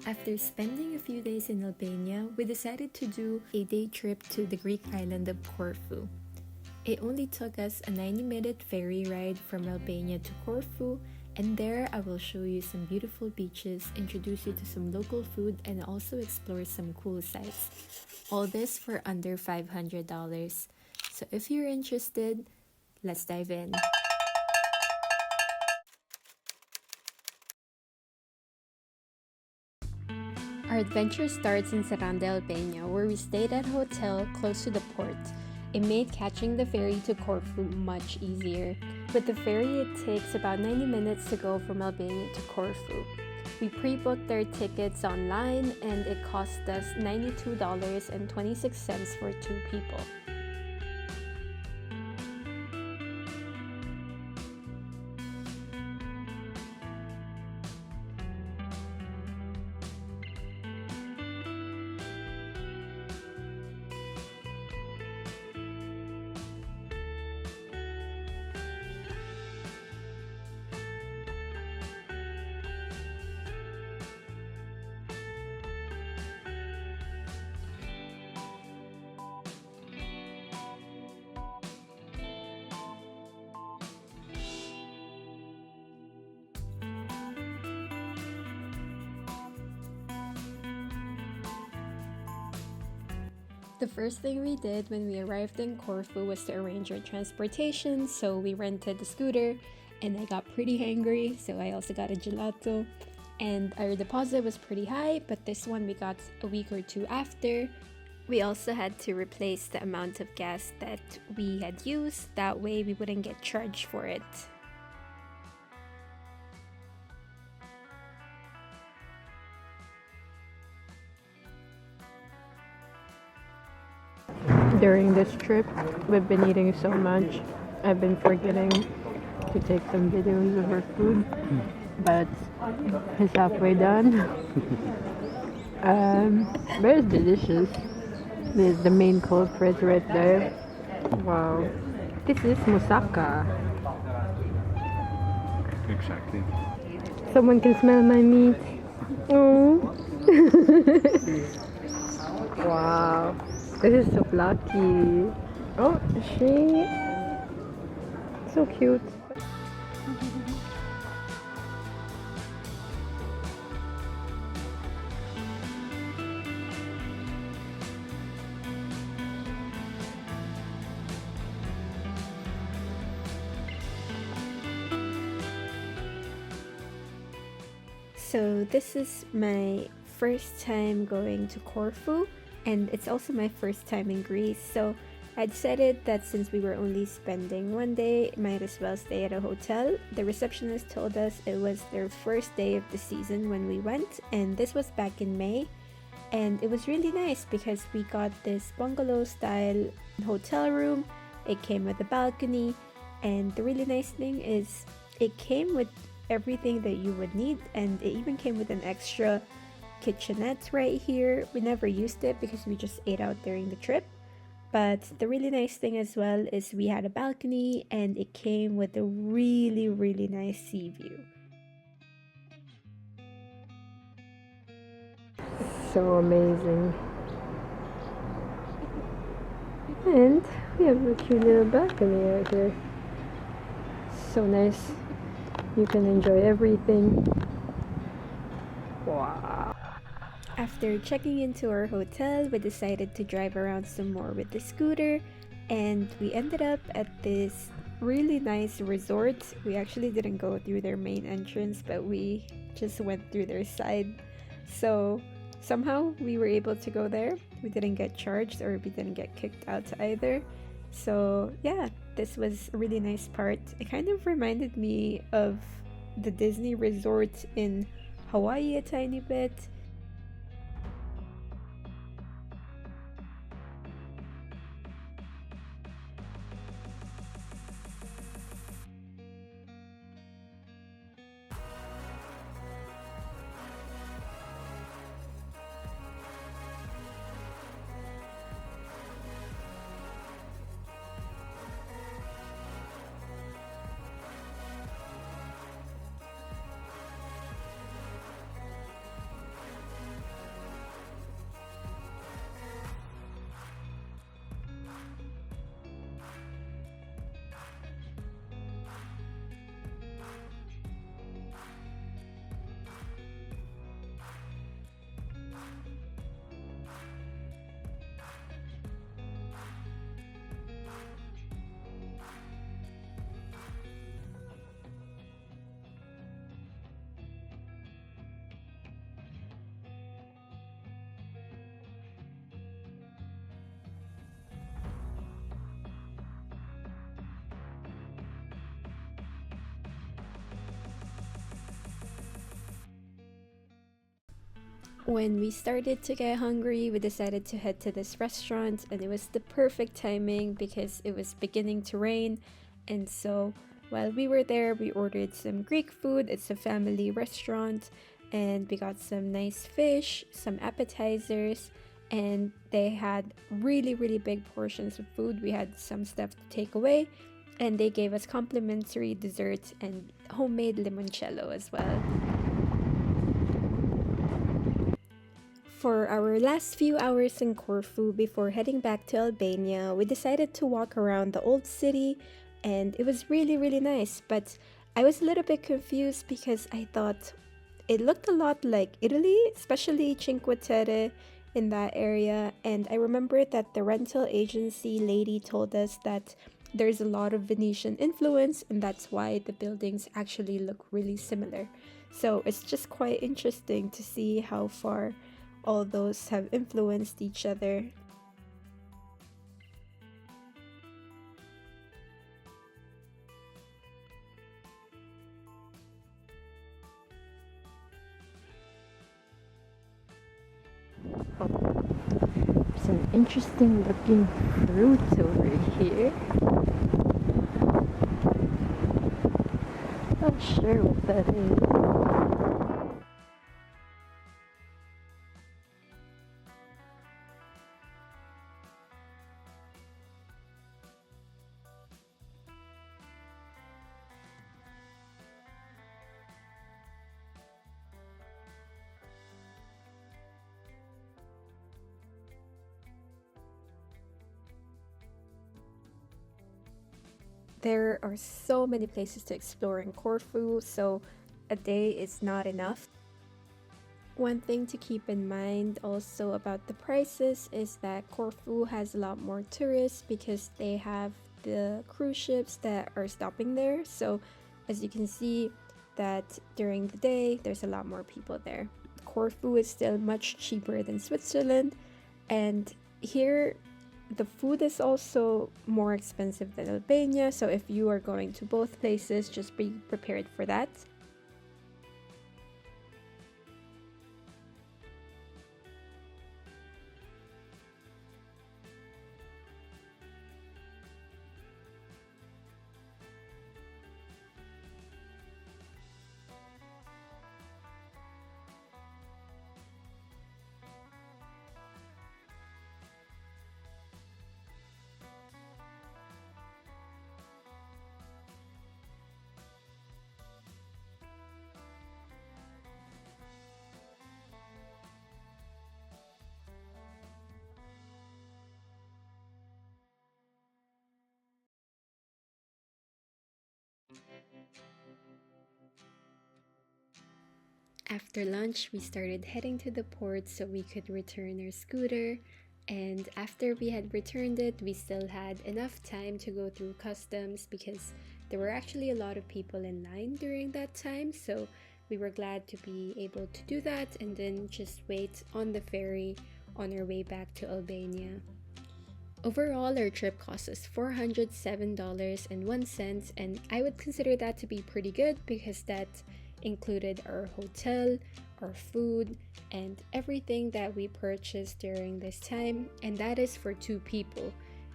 After spending a few days in Albania, we decided to do a day trip to the Greek island of Corfu. It only took us a 90-minute ferry ride from Albania to Corfu, and there I will show you some beautiful beaches, introduce you to some local food, and also explore some cool sites. All this for under $500. So if you're interested, let's dive in. Our adventure starts in Saranda, Albania, where we stayed at a hotel close to the port. It made catching the ferry to Corfu much easier. With the ferry, it takes about 90 minutes to go from Albania to Corfu. We pre-booked our tickets online and it cost us $92.26 for 2 people. The first thing we did when we arrived in Corfu was to arrange our transportation, so we rented a scooter and I got pretty hangry, so I also got a gelato. And our deposit was pretty high, but this one we got a week or 2 after. We also had to replace the amount of gas that we had used, that way we wouldn't get charged for it. During this trip, we've been eating so much. I've been forgetting to take some videos of our food, but it's halfway done. But it's delicious. There's the main culprit right there. Wow. This is moussaka. Exactly. Someone can smell my meat. Oh. Wow. This is so lucky. Oh, she so cute. So this is my first time going to Corfu, and it's also my first time in Greece. So I decided that since we were only spending 1 day, might as well stay at a hotel. The receptionist told us it was their first day of the season when we went, and this was back in May. And it was really nice because we got this bungalow style hotel room. It came with a balcony, and the really nice thing is it came with everything that you would need, and it even came with an extra kitchenette right here. We never used it because we just ate out during the trip, but the really nice thing as well is we had a balcony and it came with a really nice sea view. So amazing. And we have a cute little balcony out here. So nice. You can enjoy everything. Wow. After checking into our hotel, we decided to drive around some more with the scooter, and we ended up at this really nice resort. We actually didn't go through their main entrance, but we just went through their side. So somehow we were able to go there. We didn't get charged or we didn't get kicked out either. So yeah, this was a really nice part. It kind of reminded me of the Disney resort in Hawaii a tiny bit. When we started to get hungry, we decided to head to this restaurant, and it was the perfect timing because it was beginning to rain. And so while we were there, we ordered some Greek food. It's a family restaurant, and we got some nice fish, some appetizers, and they had really, really big portions of food. We had some stuff to take away, and they gave us complimentary dessert and homemade limoncello as well. For our last few hours in Corfu before heading back to Albania, we decided to walk around the old city, and it was really, really nice. But I was a little bit confused because I thought it looked a lot like Italy, especially Cinque Terre in that area. And I remember that the rental agency lady told us that there's a lot of Venetian influence, and that's why the buildings actually look really similar. So it's just quite interesting to see how far all those have influenced each other. Some interesting looking fruit over here. Not sure what that is. There are so many places to explore in Corfu, so a day is not enough. One thing to keep in mind also about the prices is that Corfu has a lot more tourists because they have the cruise ships that are stopping there. So as you can see that during the day there's a lot more people there. Corfu is still much cheaper than Switzerland, and here the food is also more expensive than Albania, so if you are going to both places, just be prepared for that. After lunch, we started heading to the port so we could return our scooter. And after we had returned it, we still had enough time to go through customs because there were actually a lot of people in line during that time. So we were glad to be able to do that and then just wait on the ferry on our way back to Albania. Overall, our trip cost us $407.01, and I would consider that to be pretty good because that included our hotel, our food, and everything that we purchased during this time, and that is for 2 people.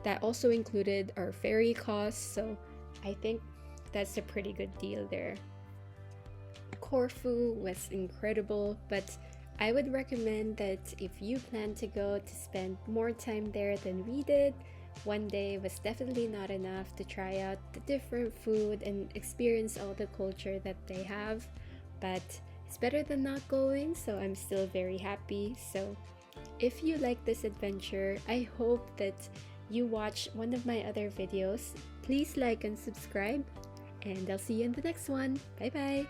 That also included our ferry costs, so I think that's a pretty good deal there. Corfu was incredible, but I would recommend that if you plan to go to spend more time there than we did, one day was definitely not enough to try out the different food and experience all the culture that they have. But it's better than not going, so I'm still very happy. So if you like this adventure, I hope that you watch one of my other videos. Please like and subscribe, and I'll see you in the next one. Bye bye!